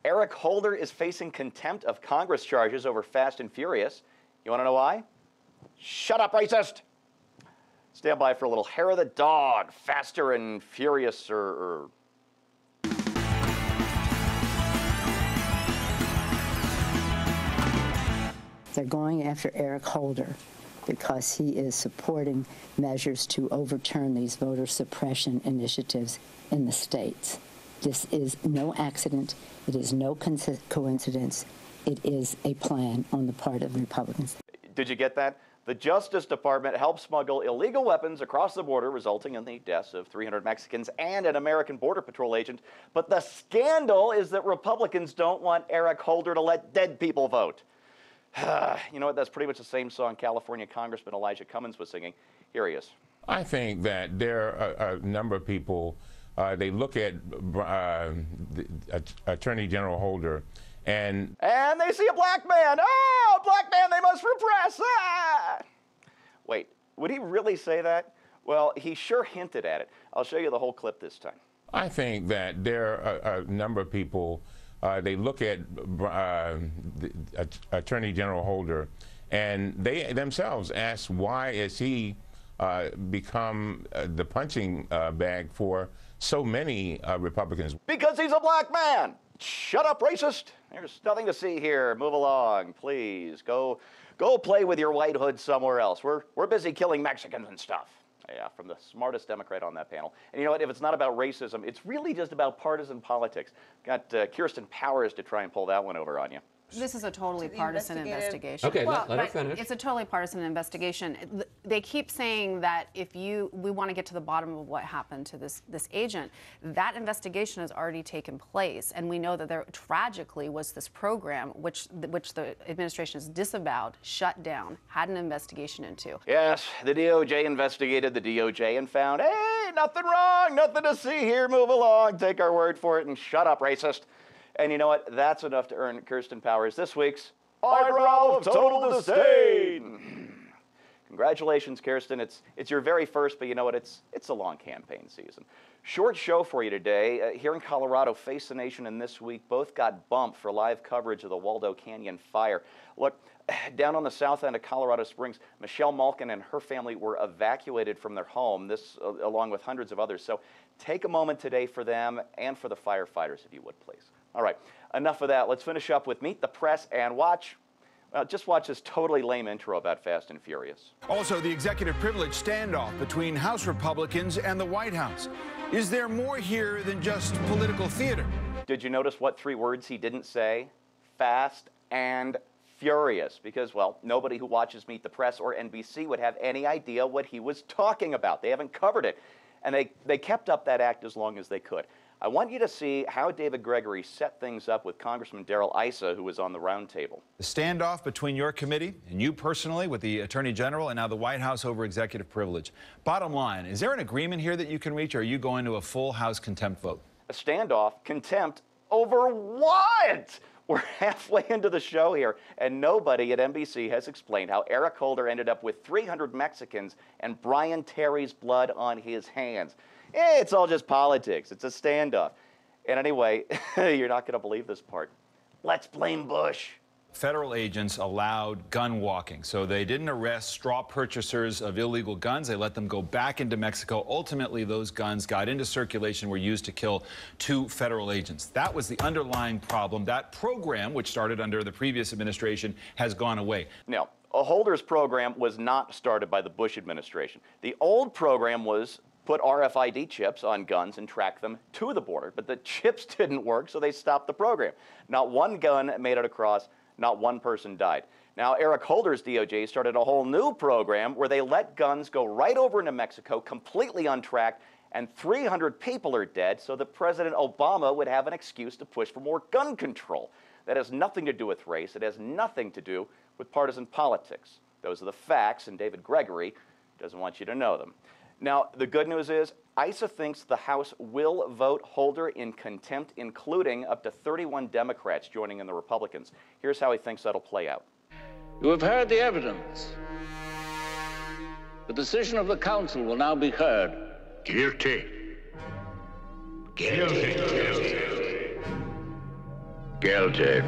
Eric Holder is facing contempt of Congress charges over Fast and Furious. You want to know why? Shut up, racist! Stand by for a little hair of the dog, Faster and Furious or They're going after Eric Holder because he is supporting measures to overturn these voter suppression initiatives in the states. This is no accident. It is no coincidence. It is a plan on the part of the Republicans. Did you get that? The Justice Department helped smuggle illegal weapons across the border, resulting in the deaths of 300 Mexicans and an American Border Patrol agent. But the scandal is that Republicans don't want Eric Holder to let dead people vote. You know what? That's pretty much the same song California Congressman Elijah Cummings was singing. Here he is. I think that there are a number of people, they look at Attorney General Holder and they see a black man. Oh, black man, they must repress. Ah! Wait, would he really say that? Well, he sure hinted at it. I'll show you the whole clip this time. I think that there are a number of people, they look at Attorney General Holder and they themselves ask, why is he become the punching bag for so many Republicans? Because he's a black man. Shut up, racist. There's nothing to see here. Move along, please. Go play with your white hood somewhere else. We're busy killing Mexicans and stuff. Yeah, from the smartest Democrat on that panel. And you know what? If it's not about racism, it's really just about partisan politics. Got Kirsten Powers to try and pull that one over on you. This is a totally partisan investigation. Okay, let her finish. It's a totally partisan investigation. They keep saying that we want to get to the bottom of what happened to this agent. That investigation has already taken place, and we know that there tragically was this program which the administration has disavowed, shut down, had an investigation into. Yes, the DOJ investigated the DOJ and found, hey, nothing wrong, nothing to see here. Move along, take our word for it, and shut up, racist. And you know what? That's enough to earn Kirsten Powers this week's Eyebrow of Total Disdain. Congratulations, Kirsten. It's your very first, but you know what? It's a long campaign season. Short show for you today. Here in Colorado, Face the Nation and This Week both got bumped for live coverage of the Waldo Canyon fire. Look, down on the south end of Colorado Springs, Michelle Malkin and her family were evacuated from their home, this along with hundreds of others. So take a moment today for them and for the firefighters, if you would, please. All right, enough of that. Let's finish up with Meet the Press and watch. Just watch this totally lame intro about Fast and Furious. Also, the executive privilege standoff between House Republicans and the White House. Is there more here than just political theater? Did you notice what 3 words he didn't say? Fast and Furious. Because, well, nobody who watches Meet the Press or NBC would have any idea what he was talking about. They haven't covered it. And they kept up that act as long as they could. I want you to see how David Gregory set things up with Congressman Darrell Issa, who was on the roundtable. The standoff between your committee and you personally with the Attorney General and now the White House over executive privilege. Bottom line, is there an agreement here that you can reach, or are you going to a full House contempt vote? A standoff? Contempt? Over what? We're halfway into the show here, and nobody at NBC has explained how Eric Holder ended up with 300 Mexicans and Brian Terry's blood on his hands. It's all just politics. It's a standoff. And anyway, you're not going to believe this part. Let's blame Bush. Federal agents allowed gun walking, so they didn't arrest straw purchasers of illegal guns. They let them go back into Mexico. Ultimately, those guns got into circulation, were used to kill 2 federal agents. That was the underlying problem. That program, which started under the previous administration, has gone away. Now, Holder's program was not started by the Bush administration. The old program was put RFID chips on guns and track them to the border, but the chips didn't work, so they stopped the program. Not one gun made it across. Not one person died. Now, Eric Holder's DOJ started a whole new program where they let guns go right over into Mexico, completely untracked, and 300 people are dead, so that President Obama would have an excuse to push for more gun control. That has nothing to do with race. It has nothing to do with partisan politics. Those are the facts, and David Gregory doesn't want you to know them. Now, the good news is, Issa thinks the House will vote Holder in contempt, including up to 31 Democrats joining in the Republicans. Here's how he thinks that'll play out. You have heard the evidence. The decision of the council will now be heard. Guilty. Guilty. Guilty. Guilty.